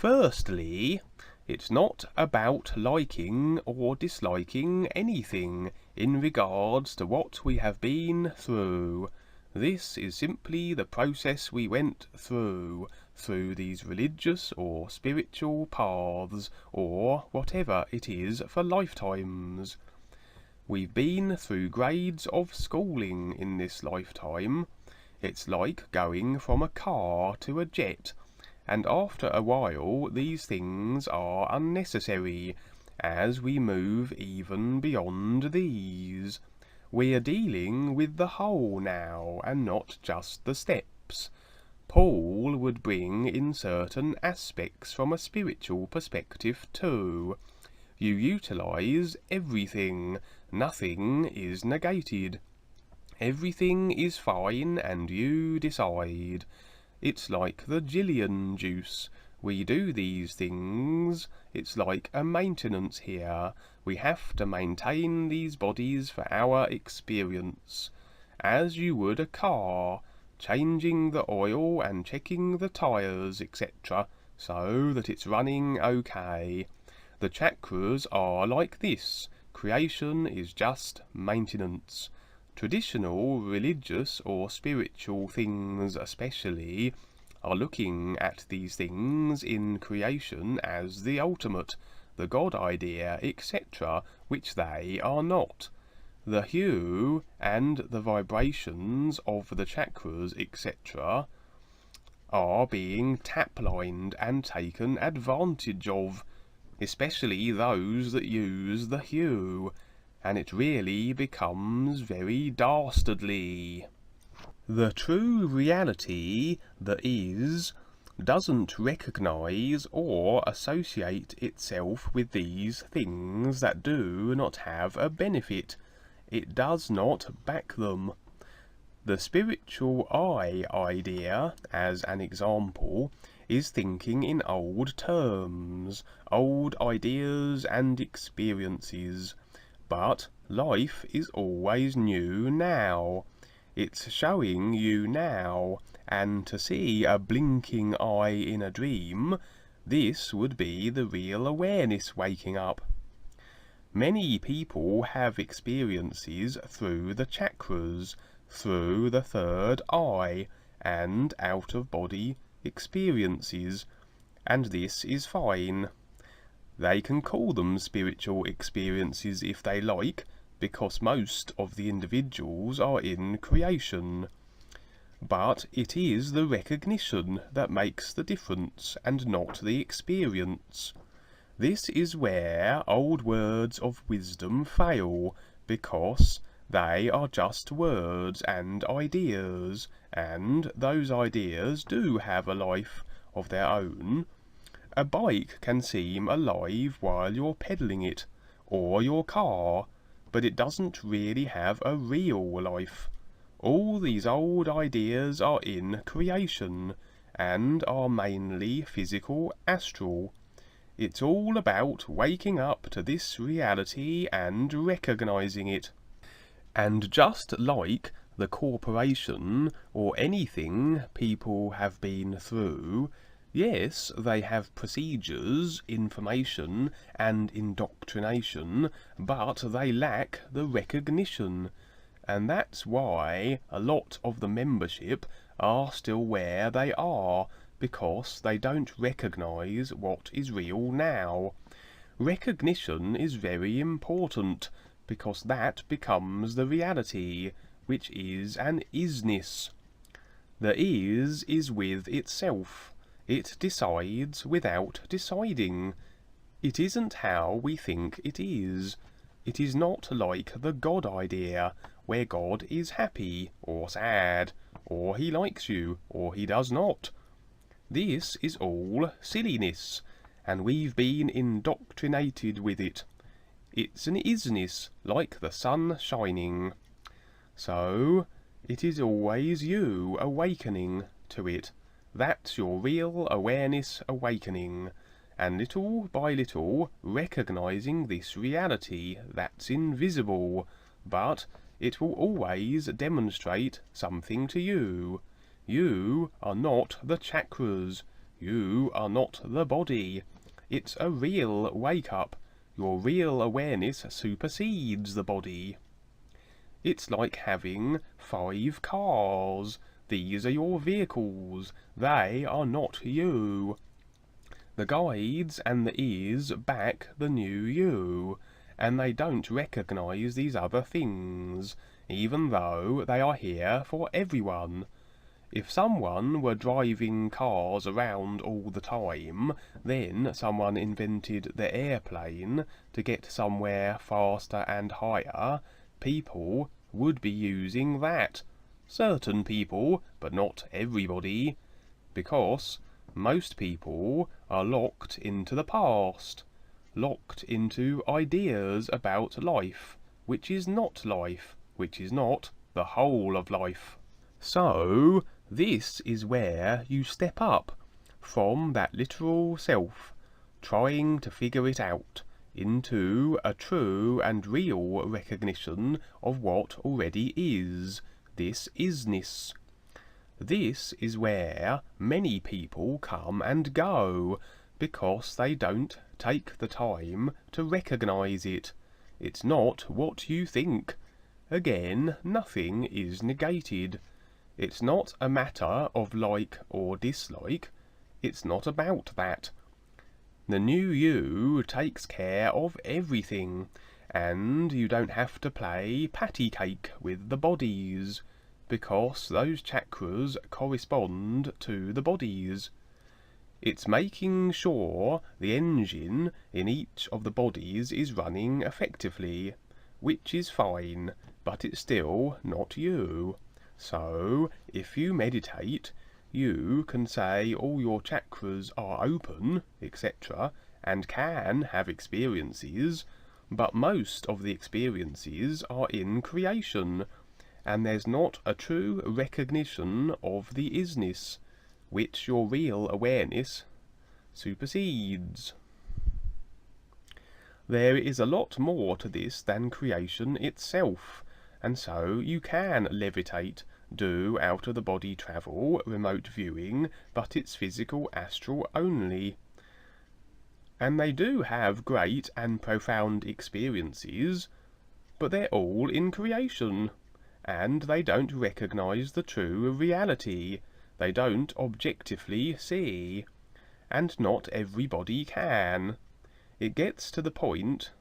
Firstly, it's not about liking or disliking anything in regards to what we have been through. This is simply the process we went through these religious or spiritual paths, or whatever it is for lifetimes. We've been through grades of schooling in this lifetime. It's like going from a car to a jet, and after a while these things are unnecessary, as we move even beyond these. We're dealing with the whole now, and not just the steps. Paul would bring in certain aspects from a spiritual perspective too. You utilize everything, nothing is negated. Everything is fine and you decide. It's like the Gillian juice. We do these things. It's like a maintenance here. We have to maintain these bodies for our experience. As you would a car, changing the oil and checking the tyres, etc., so that it's running okay. The chakras are like this. Creation is just maintenance. Traditional religious or spiritual things especially are looking at these things in creation as the ultimate, the God idea, etc., which they are not. The hue and the vibrations of the chakras, etc., are being tap-lined and taken advantage of, especially those that use the hue, and it really becomes very dastardly. The true reality that is doesn't recognize or associate itself with these things that do not have a benefit. It does not back them. The spiritual I idea, as an example, is thinking in old terms, old ideas and experiences. But life is always new now. It's showing you now, and to see a blinking eye in a dream, this would be the real awareness waking up. Many people have experiences through the chakras, through the third eye, and out-of-body experiences, and this is fine. They can call them spiritual experiences if they like, because most of the individuals are in creation. But it is the recognition that makes the difference, and not the experience. This is where old words of wisdom fail, because they are just words and ideas, and those ideas do have a life of their own. A bike can seem alive while you're pedaling it, or your car, but it doesn't really have a real life. All these old ideas are in creation, and are mainly physical astral. It's all about waking up to this reality and recognizing it. And just like the corporation or anything people have been through, yes, they have procedures, information and indoctrination, but they lack the recognition. And that's why a lot of the membership are still where they are, because they don't recognise what is real now. Recognition is very important, because that becomes the reality, which is an isness. The is with itself. It decides without deciding. It isn't how we think it is. It is not like the God idea, where God is happy or sad, or he likes you or he does not. This is all silliness, and we've been indoctrinated with it. It's an isness, like the sun shining. So, it is always you awakening to it. That's your real awareness awakening, and little by little recognizing this reality that's invisible, but it will always demonstrate something to you. You are not the chakras. You are not the body. It's a real wake-up. Your real awareness supersedes the body. It's like having 5 cars. These are your vehicles. They are not you. The guides and the ears back the new you, and they don't recognize these other things, even though they are here for everyone. If someone were driving cars around all the time, then someone invented the airplane to get somewhere faster and higher, people would be using that. Certain people, but not everybody, because most people are locked into the past, locked into ideas about life, which is not life, which is not the whole of life. So, this is where you step up from that literal self, trying to figure it out, into a true and real recognition of what already is, this isness. This is where many people come and go, because they don't take the time to recognize it. It's not what you think. Again, nothing is negated. It's not a matter of like or dislike. It's not about that. The new you takes care of everything, and you don't have to play patty cake with the bodies, because those chakras correspond to the bodies. It's making sure the engine in each of the bodies is running effectively, which is fine, but it's still not you. So, if you meditate, you can say all your chakras are open, etc., and can have experiences, but most of the experiences are in creation, and there's not a true recognition of the isness, which your real awareness supersedes. There is a lot more to this than creation itself, and so you can levitate, do out-of-the-body travel, remote viewing, but it's physical astral only. And they do have great and profound experiences, but they're all in creation, and they don't recognize the true reality. They don't objectively see, and not everybody can. It gets to the point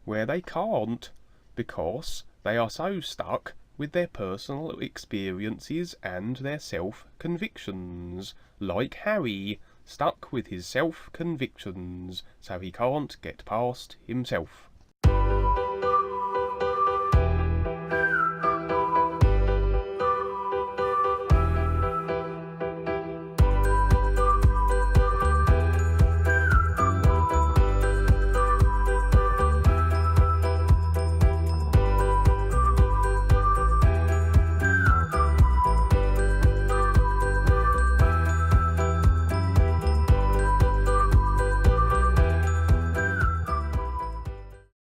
where they can't, because they are so stuck with their personal experiences and their self-convictions, like Harry, stuck with his self-convictions, so he can't get past himself.